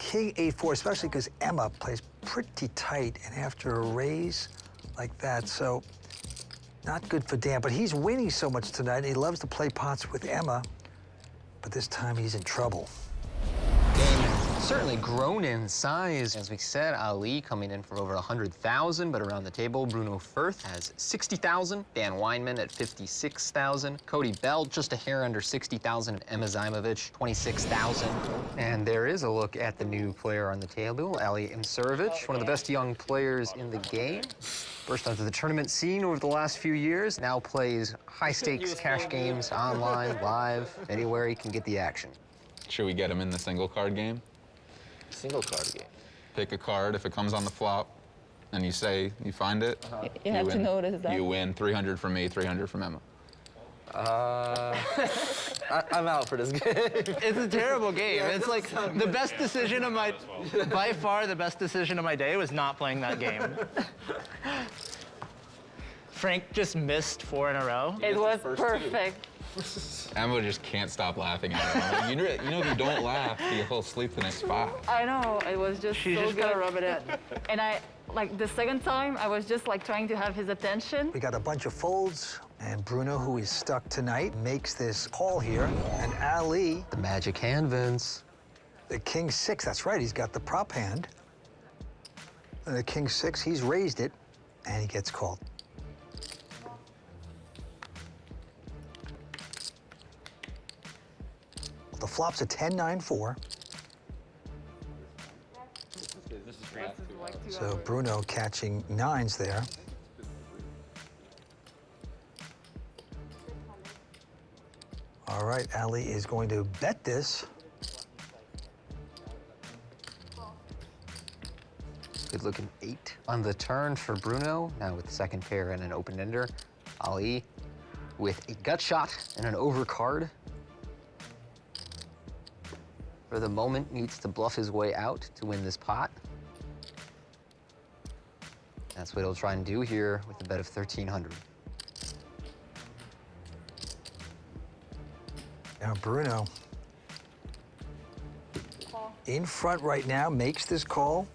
king a4, especially because Emma plays pretty tight, and after a raise like that, so not good for Dan. But he's winning so much tonight, and he loves to play pots with Emma, but this time he's in trouble. Game certainly grown in size. As we said, Ali coming in for over 100,000, but around the table, Bruno Firth has 60,000, Dan Weinman at 56,000, Cody Bell just a hair under 60,000, and Emma Zaimovic 26,000. And there is a look at the new player on the table, Ali Imsirovic, one of the best young players in the game. Burst onto the tournament scene over the last few years, now plays high-stakes cash games online, live, anywhere he can get the action. Should we get him in the single card game? Single card game. Pick a card. If it comes on the flop and you say you find it, You have to win. notice that. You win 300 from me, 300 from Emma. I'm out for this game. It's a terrible game. It's like the best decision of my, by far the best decision of my day was not playing that game. Frank just missed 4 in a row. It was perfect. Emma just can't stop laughing at him. You know, if you don't laugh, you'll sleep the next 5. I know, it was just She's so just good. gotta rub it in. And like the second time, I was just like trying to have his attention. We got a bunch of folds, and Bruno, who is stuck tonight, makes this call here, and Ali, The magic hand, Vince. the king 6, that's right, he's got the prop hand. And the king 6, he's raised it, and he gets called. The flop's a 10-9-4. So Bruno catching 9s there. All right, Ali is going to bet this. Good looking 8 on the turn for Bruno. Now with the second pair and an open ender. Ali with a gut shot and an overcard. For the moment, needs to bluff his way out to win this pot. That's what he'll try and do here with a bet of 1,300. Now Bruno in front right now, makes this call.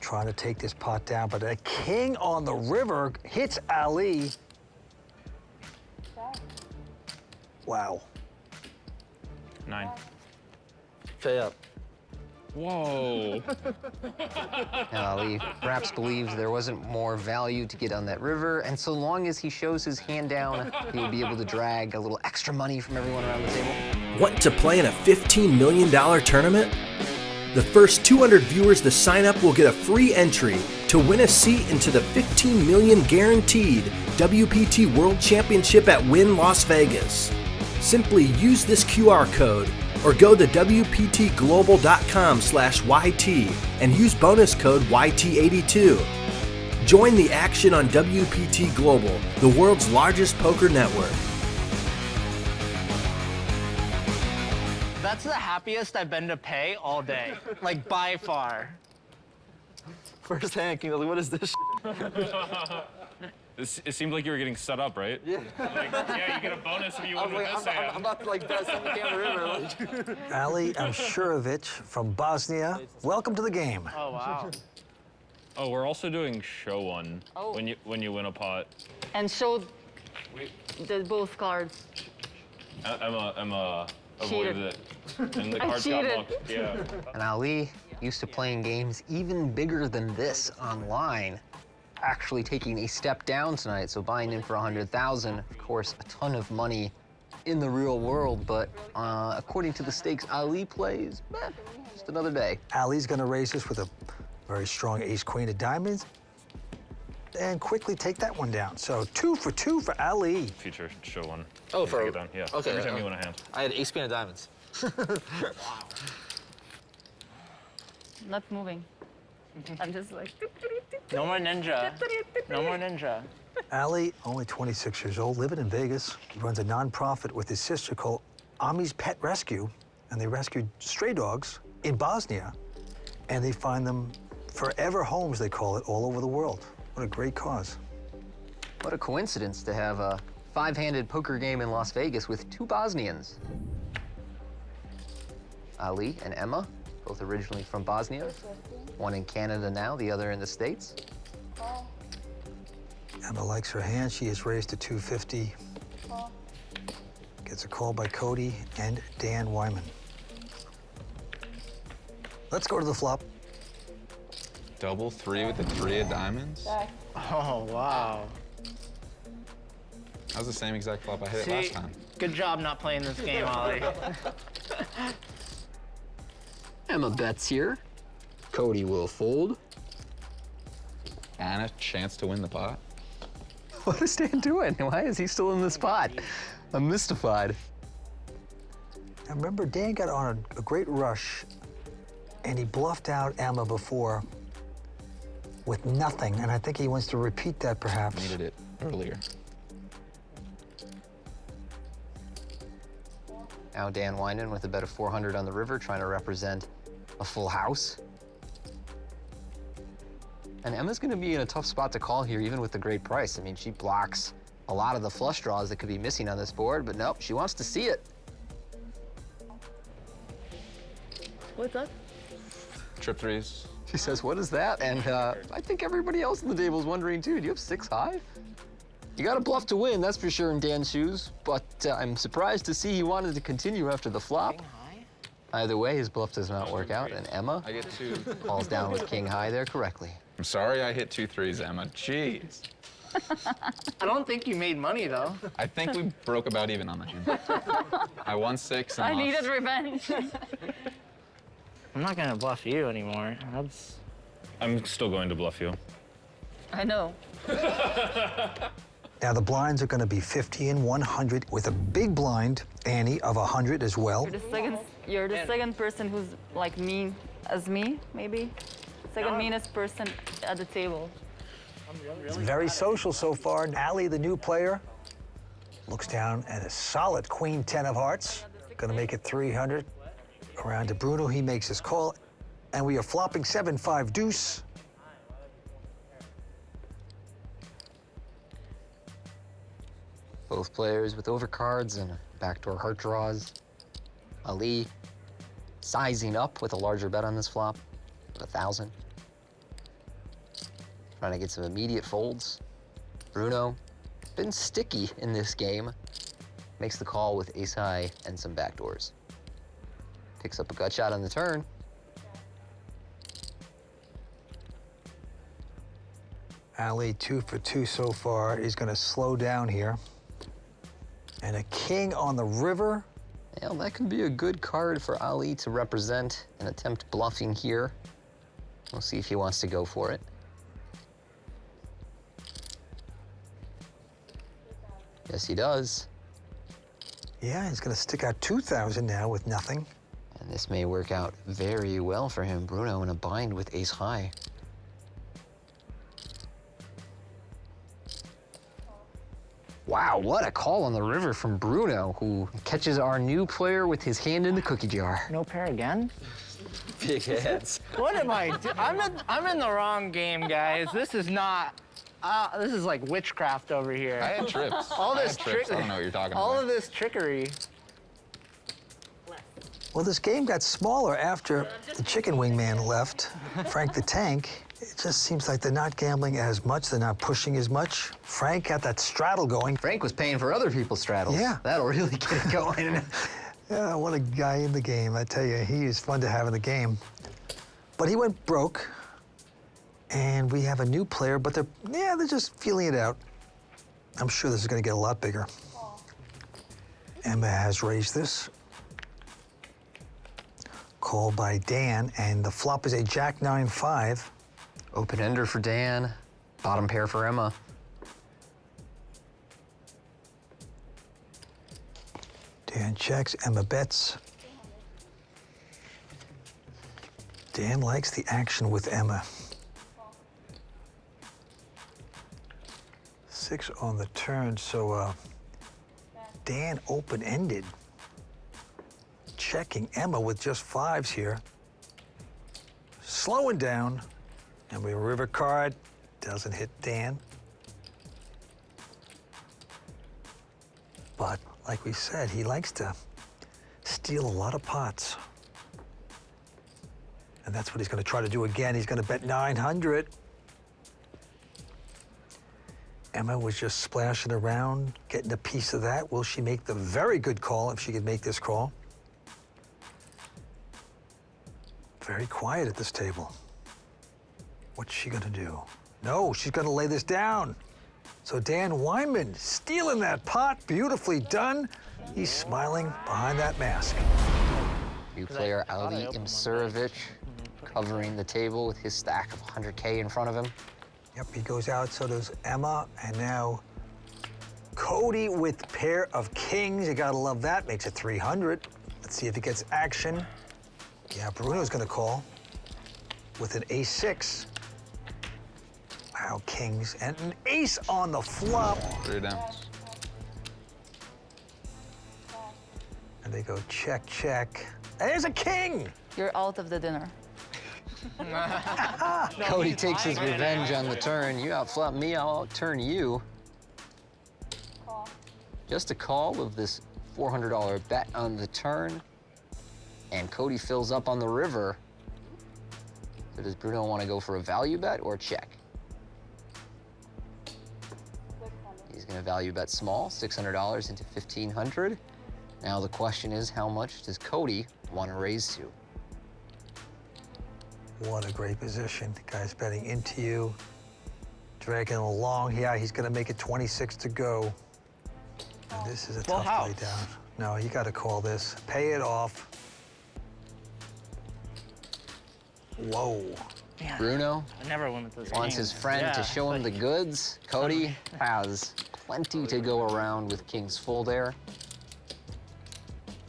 Trying to take this pot down, but a king on the river hits Ali. Wow. 9. Pay up. Whoa. Ali perhaps believes there wasn't more value to get on that river, and so long as he shows his hand down, he will be able to drag a little extra money from everyone around the table. Want to play in a $15 million tournament? The first 200 viewers to sign up will get a free entry to win a seat into the $15 million guaranteed WPT World Championship at Wynn Las Vegas. Simply use this QR code or go to WPTglobal.com/YT and use bonus code YT82. Join the action on WPT Global, the world's largest poker network. That's the happiest I've been to pay all day, like by far. First hand, King, like, what is this? It seemed like you were getting set up, right? Yeah. Like, yeah, you get a bonus if you win with this hand. I'm about to like bet something down the river. Like. Ali Imsirovic from Bosnia, welcome to the game. Oh, wow. Oh, we're also doing show one Oh. when you win a pot. And showed the both cards. Emma Cheated. avoided it. And the I cards got cheated. looked. Yeah. And Ali, used to playing games even bigger than this online, actually taking a step down tonight, so buying in for 100,000. Of course, a ton of money in the real world, but according to the stakes Ali plays, just another day. Ali's going to raise this with a very strong ace-queen of diamonds and quickly take that one down. So 2 for 2 for Ali. Future show one. Oh, Take for it down. Yeah. Okay. Every time you win a hand. I had ace queen of diamonds. Not moving. I'm just like. No more ninja. No more ninja. Ali, only 26 years old, living in Vegas. He runs a nonprofit with his sister called Ami's Pet Rescue, and they rescue stray dogs in Bosnia, and they find them forever homes, they call it, all over the world. What a great cause. What a coincidence to have a 5-handed poker game in Las Vegas with 2 Bosnians. Ali and Emma both originally from Bosnia. One in Canada now, the other in the States. Emma likes her hand. She is raised to 250. Gets a call by Cody and Dan Wyman. Let's go to the flop. Double three with the 3 of diamonds? Oh, wow. That was the same exact flop I hit it last time. Good job not playing this game, Ollie. Emma bets here. Cody will fold. And a chance to win the pot. What is Dan doing? Why is he still in this pot? I'm mystified. Now remember, Dan got on a great rush, and he bluffed out Emma before with nothing, and I think he wants to repeat that perhaps. Needed it earlier. Now Dan Wyman with a bet of 400 on the river, trying to represent a full house. And Emma's going to be in a tough spot to call here, even with the great price. I mean, she blocks a lot of the flush draws that could be missing on this board, but nope, she wants to see it. What's up? Trip threes. She says, what is that? And I think everybody else in the table is wondering too. Do you have 6 high? You got a bluff to win, that's for sure in Dan's shoes, but I'm surprised to see he wanted to continue after the flop. Either way, his bluff does not work out, and Emma I get 2. falls down with king high there correctly. I'm sorry I hit 2 threes, Emma. Jeez. I don't think you made money, though. I think we broke about even on the hand. I won 6 and I lost. needed revenge. I'm not gonna bluff you anymore. That's... I'm still going to bluff you. I know. Now the blinds are going to be 50 and 100 with a big blind, Annie, of 100 as well. You're the second person who's like mean as me, maybe. Second meanest person at the table. It's very social so far. Allie, the new player, looks down at a solid queen 10 of hearts. Going to make it 300. Around to Bruno, he makes his call, and we are flopping 7-5 deuce. Both players with overcards and backdoor heart draws. Ali sizing up with a larger bet on this flop of 1,000. Trying to get some immediate folds. Bruno, been sticky in this game. Makes the call with ace high and some backdoors. Picks up a gut shot on the turn. Ali 2 for 2 so far. He's going to slow down here. And a king on the river. Well, that could be a good card for Ali to represent and attempt bluffing here. We'll see if he wants to go for it. Yes, he does. Yeah, he's going to stick out 2,000 now with nothing. And this may work out very well for him. Bruno in a bind with ace high. Wow, what a call on the river from Bruno, who catches our new player with his hand in the cookie jar. No pair again? Big heads. What am I doing? I'm in the wrong game, guys. This is not... this is like witchcraft over here. I had trips. All I this had trips. I don't know what you're talking about. All of this trickery. Well, this game got smaller after the chicken wing man left, Frank the Tank. It just seems like they're not gambling as much. They're not pushing as much. Frank got that straddle going. Frank was paying for other people's straddles. Yeah. That'll really get it going. Yeah, what a guy in the game. I tell you, he is fun to have in the game. But he went broke. And we have a new player, but they're just feeling it out. I'm sure this is going to get a lot bigger. Emma has raised this. Call by Dan, and the flop is a jack 9-5. Open ender for Dan, bottom pair for Emma. Dan checks, Emma bets. Dan likes the action with Emma. 6 on the turn, so Dan open-ended. Checking Emma with just 5s here. Slowing down, and we river card. Doesn't hit Dan. But like we said, he likes to steal a lot of pots. And that's what he's going to try to do again. He's going to bet 900. Emma was just splashing around, getting a piece of that. Will she make the very good call if she could make this call? Very quiet at this table. What's she gonna do? No, she's gonna lay this down. So Dan Weinman stealing that pot, beautifully done. He's smiling behind that mask. New player Ali Imsurovic covering the table with his stack of 100K in front of him. Yep, he goes out, so does Emma, and now Cody with pair of kings. You gotta love that, makes it 300. Let's see if he gets action. Yeah, Bruno's gonna call with an ace-6. Wow, kings, and an ace on the flop. 3 down. And they go check, check. And there's a king! You're out of the dinner. Cody takes his revenge on the turn. You outflop me, I'll outturn you. Just a call with this $400 bet on the turn. And Cody fills up on the river. So does Bruno want to go for a value bet or check? He's going to value bet small, $600 into $1,500. Now the question is, how much does Cody want to raise to? What a great position. The guy's betting into you, dragging along. Yeah, he's gonna make it 26 to go. And this is a tough play down. No, you gotta call this. Pay it off. Whoa. Man, Bruno I never win with those wants kings. his friend to show him the goods. Cody has plenty to go around with kings full there.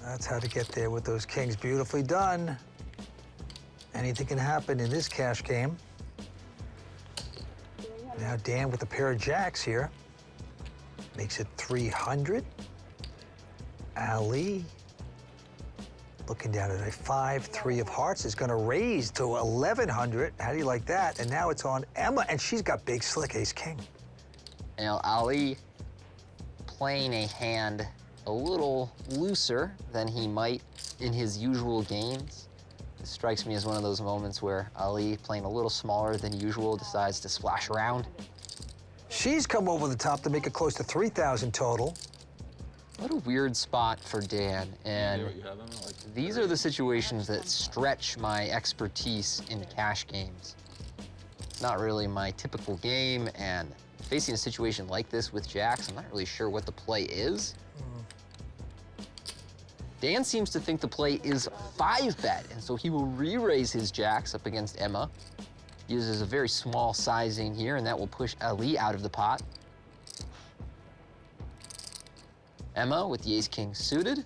That's how to get there with those kings. Beautifully done. Anything can happen in this cash game. Now Dan with a pair of jacks here. Makes it 300. Ali looking down at a 5-3 of hearts is going to raise to 1,100. How do you like that? And now it's on Emma, and she's got big slick ace-king. Now Ali playing a hand a little looser than he might in his usual games. It strikes me as one of those moments where Ali, playing a little smaller than usual, decides to splash around. She's come over the top to make it close to 3,000 total. What a weird spot for Dan, and these are the situations that stretch my expertise in cash games. It's not really my typical game, and facing a situation like this with jacks, I'm not really sure what the play is. Dan seems to think the play is 5-bet, and so he will re-raise his jacks up against Emma. Uses a very small sizing here, and that will push Ali out of the pot. Emma with the ace-king suited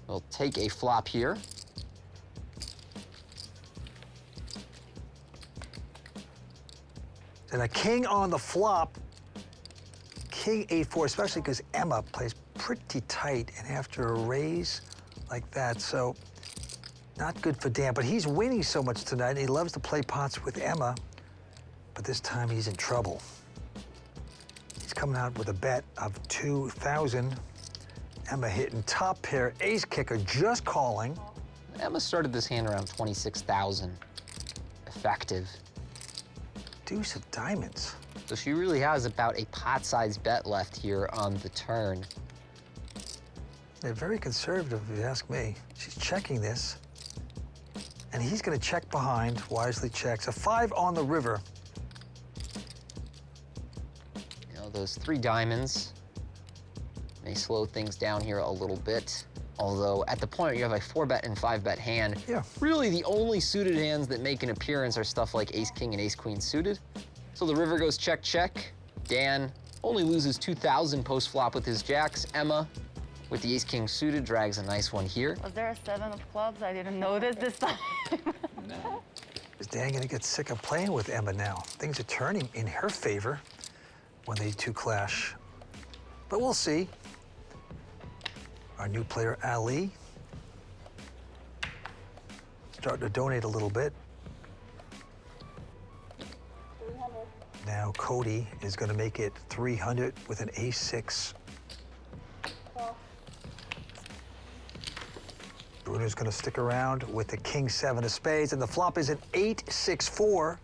will take a flop here. And a king on the flop. King A4, especially because Emma plays pretty tight, and after a raise like that, so not good for Dan, but he's winning so much tonight, and he loves to play pots with Emma, but this time he's in trouble. He's coming out with a bet of 2,000. Emma hitting top pair, ace kicker, just calling. Emma started this hand around 26,000 effective. Deuce of diamonds. So she really has about a pot-sized bet left here on the turn. They're very conservative, if you ask me. She's checking this, and he's gonna check behind, wisely checks. A 5 on the river. You know, those 3 diamonds may slow things down here a little bit. Although at the point you have a 4-bet and 5-bet hand, Yeah. really the only suited hands that make an appearance are stuff like ace-king and ace-queen suited. So the river goes check, check. Dan only loses 2,000 post-flop with his jacks. Emma, with the ace-king suited, drags a nice one here. Was there a 7 of clubs? I didn't notice this time. Is Dan gonna get sick of playing with Emma now? Things are turning in her favor when they two clash. But we'll see. Our new player, Ali, starting to donate a little bit. Now Cody is gonna make it 300 with an ace-6. Bruno's going to stick around with the king 7 of spades, and the flop is an 8-6-4.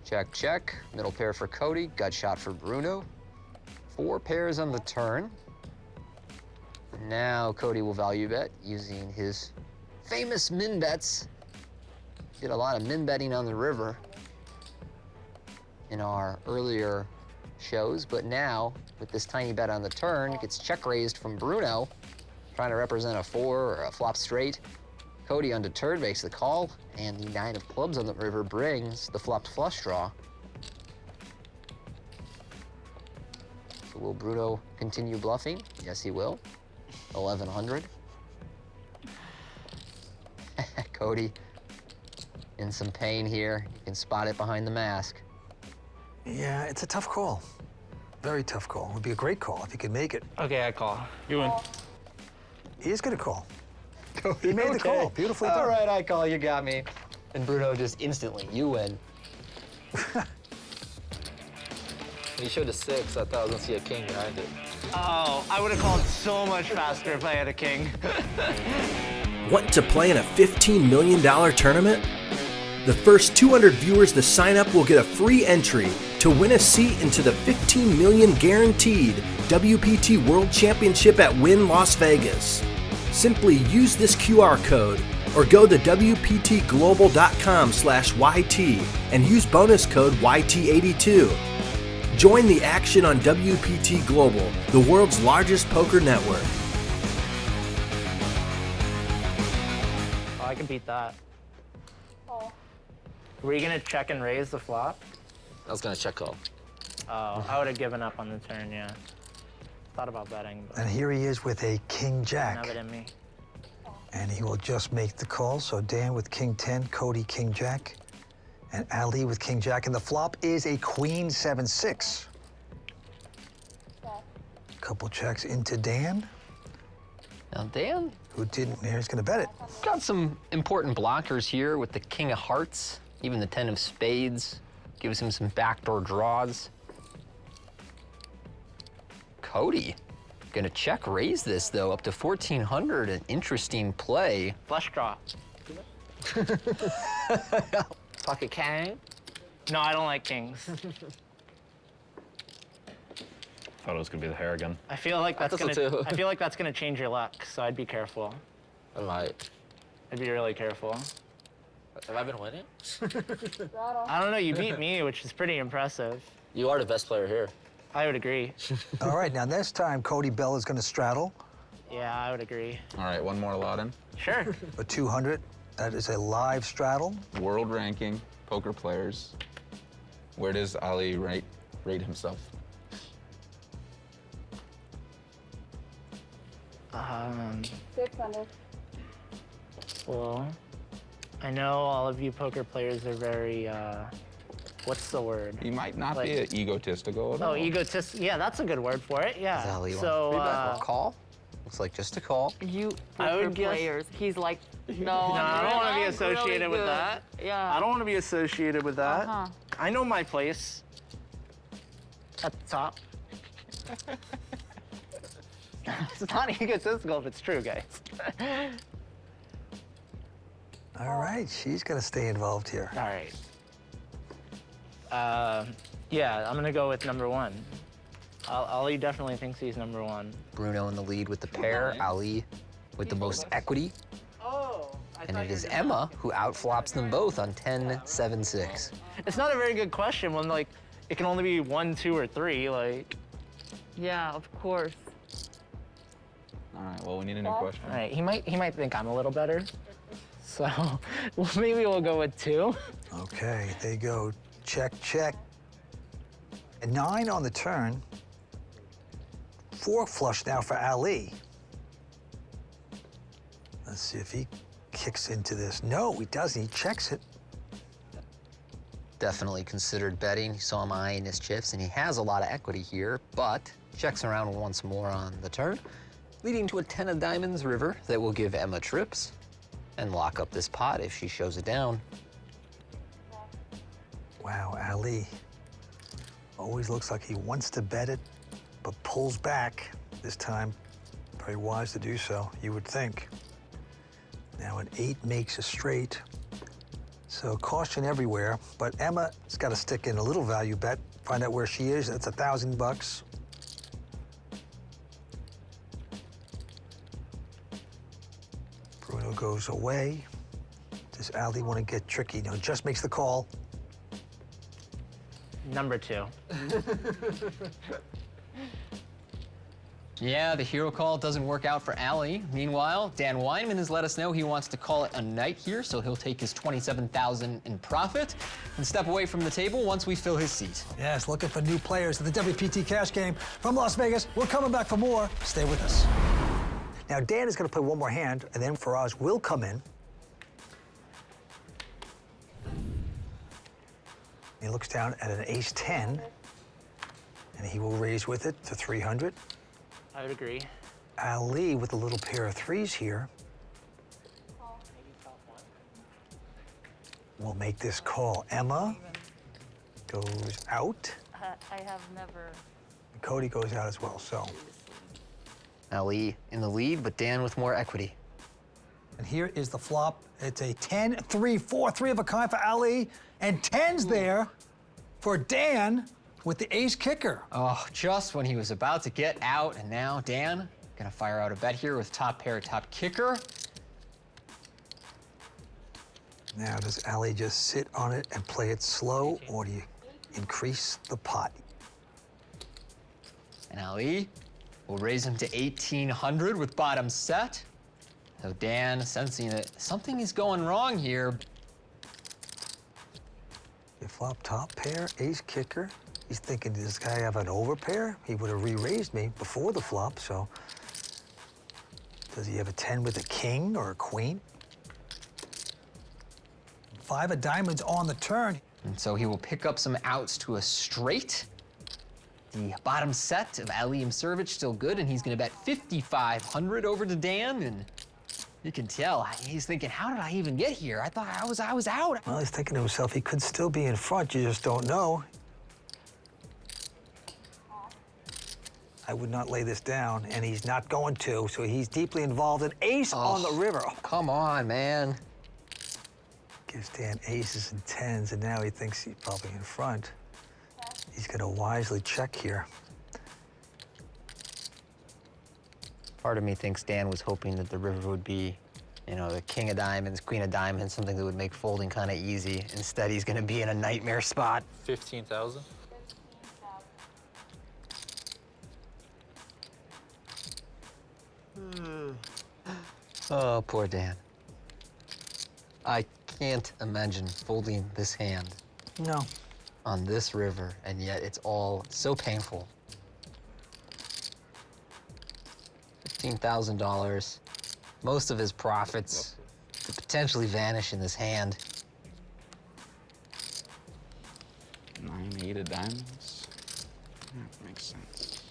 Check, check. Middle pair for Cody. Gut shot for Bruno. 4 pairs on the turn. Now Cody will value bet using his famous min bets. Did a lot of min betting on the river in our earlier shows, but now with this tiny bet on the turn, gets check raised from Bruno, trying to represent a 4 or a flop straight. Cody, undeterred, makes the call, and the 9 of clubs on the river brings the flopped flush draw. So will Bruno continue bluffing? Yes, he will. 1100. Cody in some pain here. You can spot it behind the mask. Yeah, it's a tough call. Very tough call. It would be a great call if he could make it. Okay, I call. You win. He is going to call. He made the call. Beautifully done. All right, I call. You got me. And Bruno just instantly, you win. You showed a 6. I thought I was gonna see a king behind it. Oh, I would have called so much faster if I had a king. Want to play in a $15 million tournament? The first 200 viewers to sign up will get a free entry to win a seat into the $15 million guaranteed WPT World Championship at Wynn Las Vegas. Simply use this QR code or go to WPTglobal.com/YT and use bonus code YT82. Join the action on WPT Global, the world's largest poker network. Oh, I can beat that. Were you gonna check and raise the flop? I was gonna check call. Oh, I would have given up on the turn, yeah. Thought about betting, but And here he is with a king didn't jack. have it in me. And he will just make the call. So Dan with king 10, Cody king jack, and Ali with king jack. And the flop is a queen 7-6. Couple checks into Dan, Now, Dan who didn't. He's going to bet it. got some important blockers here with the king of hearts, even the 10 of spades. Gives him some backdoor draws. Cody gonna check raise this though, up to 1400, an interesting play. Flush draw. Pocket king. No, I don't like kings. Thought it was gonna be the hair again. I feel like that's thought so, gonna. too. I feel like that's gonna change your luck, so I'd be careful. I might. I'd be really careful. Have I been winning? I don't know. You beat me, which is pretty impressive. You are the best player here. I would agree. All right, now this time Cody Bell is going to straddle Yeah, I would agree. All right, one more lot in. Sure. a 200. That is a live straddle. World ranking poker players. Where does Ali rate himself? Um, 600. well, I know all of you poker players are very. What's the word? He might not Like- be egotistical at all. Oh, egotist. Yeah, that's a good word for it. Is Yeah. Ali So, a call? Looks like just a call. You I would poker guess- players. He's like, no, no, I don't want to be I'm associated really with good. that. Yeah. I don't want to be associated with that. Uh-huh. I know my place. At the top. It's not egotistical if it's true, guys. All right, she's going to stay involved here. All right. Yeah, I'm gonna go with number 1. Ali definitely thinks he's number 1. Bruno in the lead with the pair, Ali with the most equity, Oh. and it is Emma who outflops them both on 10-7-6. It's not a very good question when like it can only be 1, 2, or 3. Like, Yeah, of course. All right, well, we need a new question. all right, he might think I'm a little better. So well, maybe we'll go with 2. Okay, they go check, check. A 9 on the turn. 4 flush now for Ali. Let's see if he kicks into this. No, he doesn't. He checks it. Definitely considered betting. He saw him eyeing his chips, and he has a lot of equity here, but checks around once more on the turn, leading to a 10 of diamonds river that will give Emma trips and lock up this pot if she shows it down. Wow, Ali always looks like he wants to bet it, but pulls back. This time, Very wise to do so, you would think. Now an 8 makes a straight. So caution everywhere, but Emma's got to stick in a little value bet. Find out where she is. That's $1,000. Bruno goes away. Does Ali want to get tricky? No, just makes the call. Number 2. Yeah, the hero call doesn't work out for Ali. Meanwhile, Dan Weinman has let us know he wants to call it a night here, so he'll take his $27,000 in profit and step away from the table once we fill his seat. Yes, looking for new players to the WPT cash game from Las Vegas. We're coming back for more. Stay with us. Now, Dan is going to play one more hand, and then Faraz will come in. He looks down at an ace-10, and he will raise with it to 300. I would agree. Ali with a little pair of 3s here will make this call. Emma goes out. I have never. Cody goes out as well, so. Ali in the lead, but Dan with more equity. And here is the flop. It's a 10, 3, 4, 3 of a kind for Ali, and 10's there for Dan with the ace kicker. Oh, just when he was about to get out, and now Dan gonna fire out a bet here with top pair, top kicker. Now, does Ali just sit on it and play it slow, or do you increase the pot? And Ali will raise him to 1,800 with bottom set. So Dan, sensing that something is going wrong here. You flop top pair, ace kicker. He's thinking, does this guy have an overpair? He would have re-raised me before the flop, so. Does he have a 10 with a king or a queen? 5 of diamonds on the turn. And so he will pick up some outs to a straight. The bottom set of Ali Imservic still good, and he's gonna bet 5,500 over to Dan, and you can tell he's thinking, how did I even get here? I thought I was out. Well, he's thinking to himself, he could still be in front, you just don't know. I would not lay this down, and he's not going to, so he's deeply involved. An ace on the river. Oh, Come on, man. gives Dan aces and 10s, and now he thinks he's probably in front. He's gonna wisely check here. Part of me thinks Dan was hoping that the river would be, you know, the king of diamonds, queen of diamonds, something that would make folding kind of easy. Instead, he's gonna be in a nightmare spot. 15,000. Oh, poor Dan. I can't imagine folding this hand No. on this river, and yet it's all so painful. $15,000. Most of his profits could potentially vanish in this hand. 9, 8 of diamonds. That makes sense.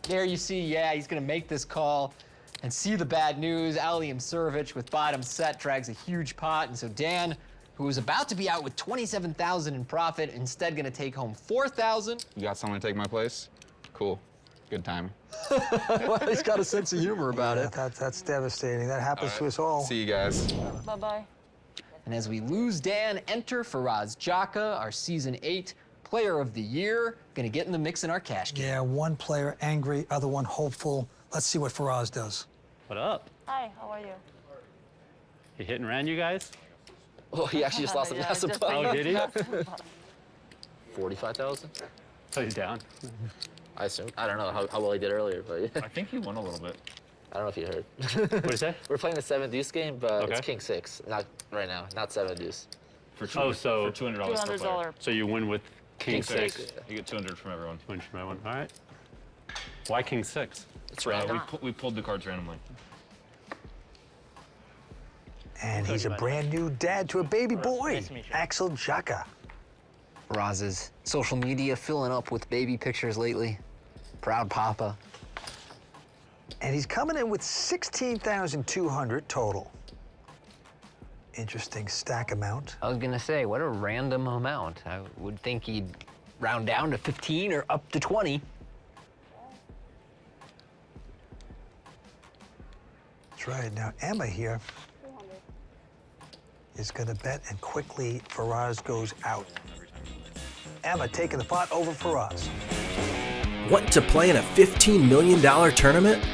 There you see, yeah, he's gonna make this call and see the bad news. Ali Imservic with bottom set drags a huge pot, and so Dan, who was about to be out with 27,000 in profit, instead gonna take home 4,000. You got someone to take my place? Cool. Good timing. Well, he's got a sense of humor about it. That's devastating. That happens to us all. See you guys. Bye-bye. And as we lose Dan, enter Faraz Jaka, our season 8 player of the year, gonna get in the mix in our cash game. Yeah, one player angry, other one hopeful. Let's see what Faraz does. What up? Hi, how are you? He hit and ran you guys? Oh, he actually just lost a Yeah, massive just pot. Oh, did he? 45,000? So he's down. I assume. I don't know how well he did earlier, but yeah. I think he won a little bit. I don't know if you heard. What did you say? We're playing the 7 deuce game, but it's Okay. king 6. Not right now, not 7 deuce. For so for $200 per player. $200. So you win with king, King 6. six. You get 200 from everyone. Win from everyone. All right. Why king 6? It's random. We pulled the cards randomly. And he's a brand new dad to a baby boy, Nice to meet you. Axel Jaka. Faraz's social media filling up with baby pictures lately. Proud papa. And he's coming in with 16,200 total. Interesting stack amount. I was gonna say, what a random amount. I would think he'd round down to 15 or up to 20. right. Now, Emma here is going to bet, and quickly Faraz goes out. Emma taking the pot over Faraz. Want to play in a $15 million tournament?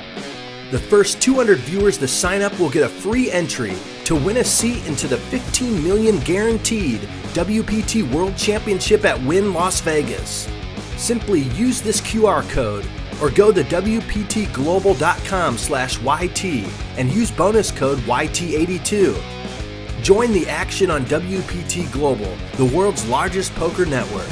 The first 200 viewers to sign up will get a free entry to win a seat into the $15 million guaranteed WPT World Championship at Wynn Las Vegas. Simply use this QR code or go to WPTglobal.com/YT and use bonus code YT82. Join the action on WPT Global, the world's largest poker network.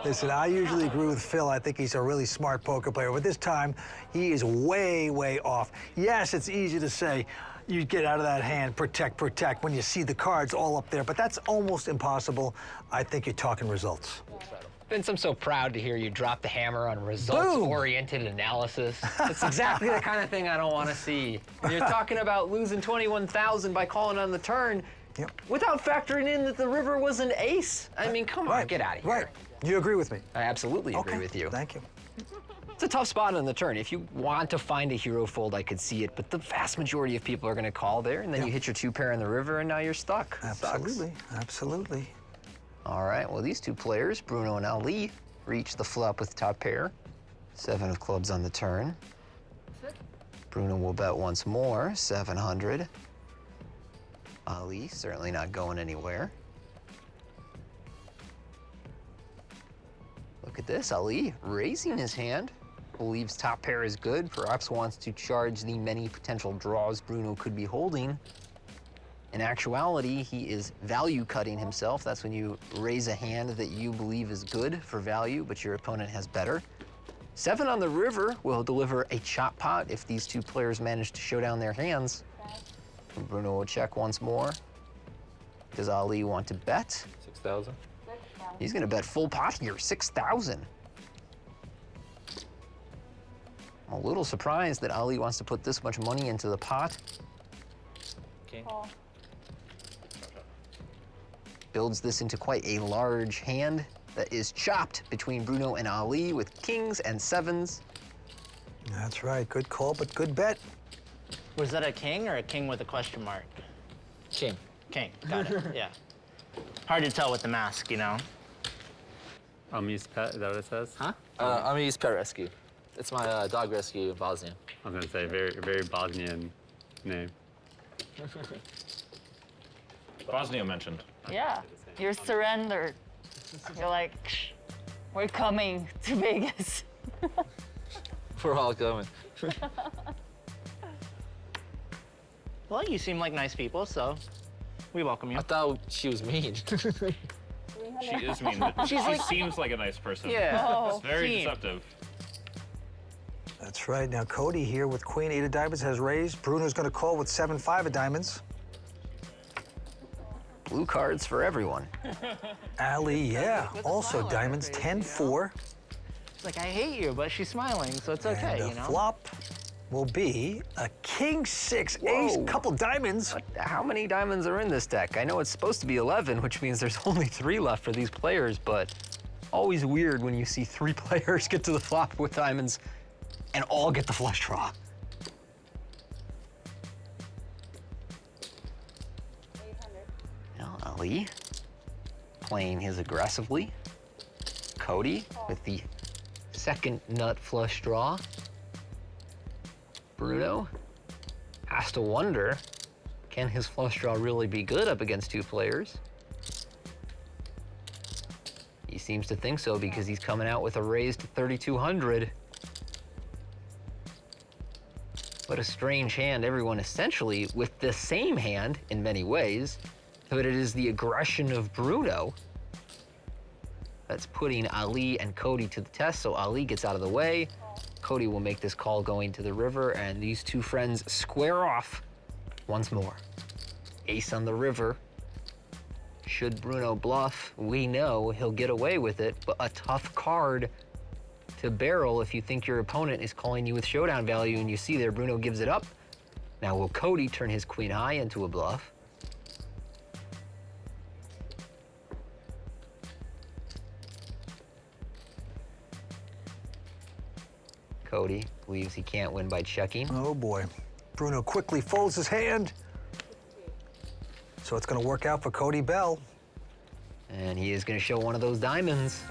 Listen, I usually agree with Phil. I think he's a really smart poker player, but this time he is way, way off. Yes, it's easy to say, you get out of that hand, protect, protect, when you see the cards all up there, but that's almost impossible. I think you're talking results. Vince, I'm so proud to hear you drop the hammer on results-oriented analysis. That's exactly the kind of thing I don't want to see. You're talking about losing 21,000 by calling on the turn without factoring in that the river was an ace. I mean, come on, get out of here. Right. You agree with me? I absolutely agree with you. Thank you. It's a tough spot on the turn. If you want to find a hero fold, I could see it, but the vast majority of people are going to call there, and then you hit your two pair in the river, and now you're stuck. Absolutely, absolutely. All right, well, these two players, Bruno and Ali, reach the flop with top pair. 7 of clubs on the turn. Bruno will bet once more, 700. Ali certainly not going anywhere. Look at this, Ali raising his hand. Believes top pair is good, perhaps wants to charge the many potential draws Bruno could be holding. In actuality, he is value cutting himself. That's when you raise a hand that you believe is good for value, but your opponent has better. 7 on the river will deliver a chop pot if these two players manage to show down their hands. And Bruno will check once more. Does Ali want to bet? 6,000. He's gonna bet full pot here, 6,000. I'm a little surprised that Ali wants to put this much money into the pot. King. Builds this into quite a large hand that is chopped between Bruno and Ali with kings and 7s. That's right. Good call, but good bet. Was that a king or a king with a question mark? King. King, got it, yeah. Hard to tell with the mask, you know? Ami's pet, is that what it says? Huh? Ami's pet rescue. It's my dog rescue in Bosnia. I was gonna say very Bosnian name. Bosnia mentioned. Yeah, you're surrendered. You're like, we're coming to Vegas. We're all coming. Well, you seem like nice people, so we welcome you. I thought she was mean. She is mean. But she seems like a nice person. Yeah. Oh, It's very team. deceptive. That's right. Now, Cody here with Queen 8 of diamonds has raised. Bruno's going to call with 7-5 of diamonds. Blue cards for everyone. Ali, yeah, also smile on her diamonds, face, 10-4. It's like, I hate you, but she's smiling, so it's okay, And the you know? flop will be a king 6 ace, Whoa. couple diamonds. How many diamonds are in this deck? I know it's supposed to be 11, which means there's only 3 left for these players, but always weird when you see 3 players get to the flop with diamonds and all get the flush draw. Now, Ali playing his aggressively. Cody with the second nut flush draw. Bruno has to wonder, can his flush draw really be good up against 2 players? He seems to think so because he's coming out with a raise to 3,200. What a strange hand, everyone essentially with the same hand in many ways, but it is the aggression of Bruno that's putting Ali and Cody to the test. So Ali gets out of the way. Cody will make this call going to the river, and these 2 friends square off once more. Ace on the river. Should Bruno bluff, we know he'll get away with it, but a tough card to barrel if you think your opponent is calling you with showdown value, and you see there Bruno gives it up. Now will Cody turn his queen high into a bluff? Cody believes he can't win by checking. Oh boy. Bruno quickly folds his hand. So it's gonna work out for Cody Bell. And he is going to show one of those diamonds.